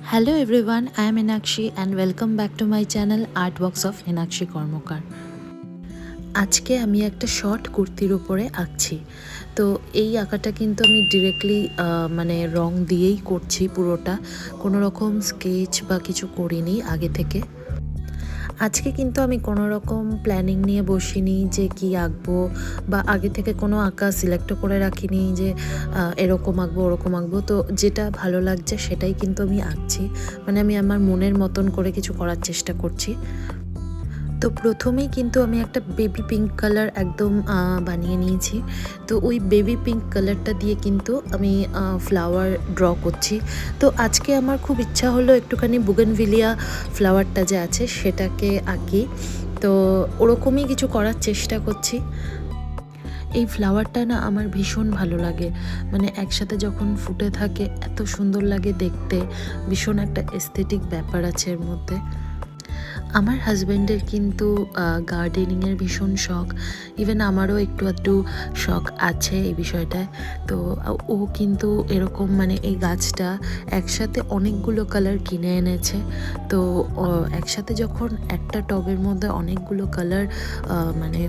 Hello everyone, I am Hinakshi and welcome back to my channel Artworks of Hinakshi Kormokar. আজকে আমি একটা short কুর্তির উপরে আঁকছি। তো এই আঁকাটা কিন্তু আমি ডিরেক্টলি মানে রং দিয়েই করছি পুরোটা, কোনো রকম স্কেচ বা কিছু করিনি আগে থেকে। আজকে কিন্তু আমি কোনো রকম প্ল্যানিং নিয়ে বসিনি যে কি আঁকবো, বা আগে থেকে কোনো আঁকা সিলেক্টও করে রাখিনি যে এরকম আঁকবো ওরকম আঁকবো। তো যেটা ভালো লাগছে সেটাই কিন্তু আমি আঁকছি, মানে আমি আমার মনের মতন করে কিছু করার চেষ্টা করছি। তো প্রথমেই কিন্তু আমি একটা বেবি পিঙ্ক কালার একদম বানিয়ে নিয়েছি। তো ওই বেবি পিঙ্ক কালারটা দিয়ে কিন্তু আমি ফ্লাওয়ার ড্র করছি। তো আজকে আমার খুব ইচ্ছা হলো একটুখানি বুগেনভিলিয়া ফ্লাওয়ারটা যে আছে সেটাকে আঁকি। তো ওরকমই কিছু করার চেষ্টা করছি। এই ফ্লাওয়ারটা না আমার ভীষণ ভালো লাগে, মানে একসাথে যখন ফুটে থাকে এত সুন্দর লাগে দেখতে, ভীষণ একটা এস্থেটিক ব্যাপার আছে এর মধ্যে। আমার হাজব্যান্ডের কিন্তু গার্ডেনিংয়ের ভীষণ শখ, ইভেন আমারও একটু আধটু শখ আছে এই বিষয়টায়। তো ও কিন্তু এরকম মানে এই গাছটা একসাথে অনেকগুলো কালার কিনে এনেছে। তো একসাথে যখন একটা টবের মধ্যে অনেকগুলো কালার মানে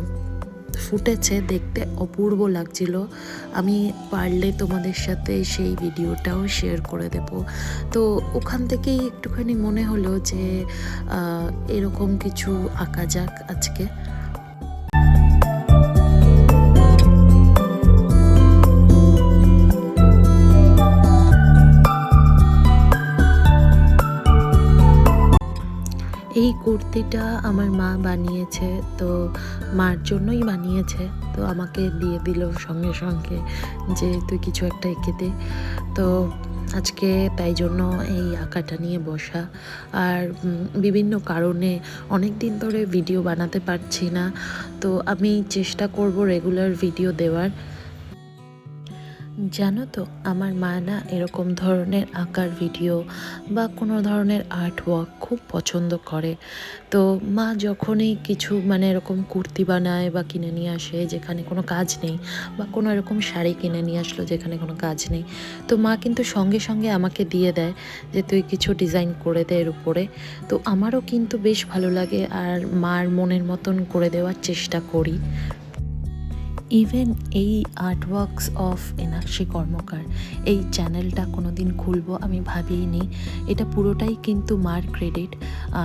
ফুটেছে, দেখতে অপূর্ব লাগছিল। আমি পারলে তোমাদের সাথে সেই ভিডিওটাও শেয়ার করে দেব। তো ওখান থেকেই একটুখানি মনে হলো যে এরকম কিছু আঁকা যাক আজকে। এই কুর্তিটা আমার মা বানিয়েছে, তো মার জন্যই বানিয়েছে। তো আমাকে দিয়ে দিল সঙ্গে সঙ্গে যে তুই কিছু একটা এঁকে দে। তো আজকে তাই জন্য এই আঁকাটা নিয়ে বসা। আর বিভিন্ন কারণে অনেক দিন ধরে ভিডিও বানাতে পারছি না, তো আমি চেষ্টা করব রেগুলার ভিডিও দেওয়ার। জানো তো, আমার মা না এরকম ধরনের আঁকার ভিডিও বা কোনো ধরনের আর্ট ওয়ার্ক খুব পছন্দ করে। তো মা যখনই কিছু মানে এরকম কুর্তি বানায় বা কিনে নিয়ে আসে যেখানে কোনো কাজ নেই, বা কোনো এরকম শাড়ি কিনে নিয়ে আসলো যেখানে কোনো কাজ নেই, তো মা কিন্তু সঙ্গে সঙ্গে আমাকে দিয়ে দেয় যে তুই কিছু ডিজাইন করে দে এর উপরে। তো আমারও কিন্তু বেশ ভালো লাগে, আর মার মনের মতন করে দেওয়ার চেষ্টা করি। ইভেন এই আর্টওয়ার্কস অফ এনাক্ষী কর্মকার এই চ্যানেলটা কোনো দিন খুলবো আমি ভাবিনি। এটা পুরোটাই কিন্তু মার ক্রেডিট।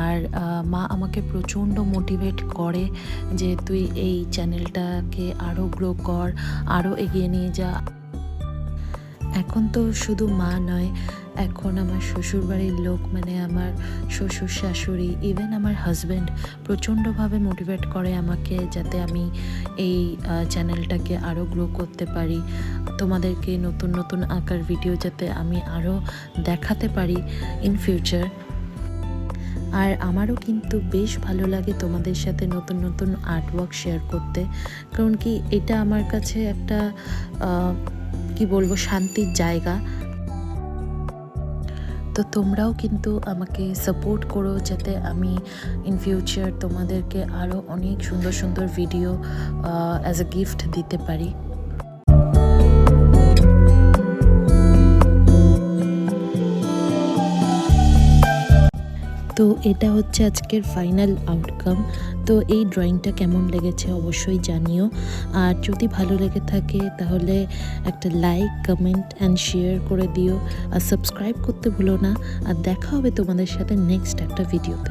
আর মা আমাকে প্রচণ্ড মোটিভেট করে যে তুই এই চ্যানেলটাকে আরও গ্রো কর, আরও এগিয়ে নিয়ে যা। এখন তো শুধু মা নয়, এখন আমার শ্বশুরবাড়ির লোক, মানে আমার শ্বশুর শাশুড়ি, ইভেন আমার হাজব্যান্ড প্রচণ্ডভাবে মোটিভেট করে আমাকে যাতে আমি এই চ্যানেলটাকে আরও গ্রো করতে পারি, তোমাদেরকে নতুন নতুন আঁকার ভিডিও যাতে আমি আরও দেখাতে পারি ইন ফিউচার। আর আমারও কিন্তু বেশ ভালো লাগে তোমাদের সাথে নতুন নতুন আর্টওয়ার্ক শেয়ার করতে, কারণ কি এটা আমার কাছে একটা কি বলবো শান্তির জায়গা। তো তোমরাও কিন্তু আমাকে সাপোর্ট করো যাতে আমি ইন ফিউচার তোমাদেরকে আরও অনেক সুন্দর সুন্দর ভিডিও অ্যাজ এ গিফট দিতে পারি। তো এটা হচ্ছে আজকের ফাইনাল আউটকাম। তো এই ড্রয়িংটা কেমন লেগেছে অবশ্যই জানিও। আর যদি ভালো লেগে থাকে তাহলে একটা লাইক, কমেন্ট অ্যান্ড শেয়ার করে দিও, আর সাবস্ক্রাইব করতে ভুলো না। আর দেখা হবে তোমাদের সাথে নেক্সট একটা ভিডিওতে।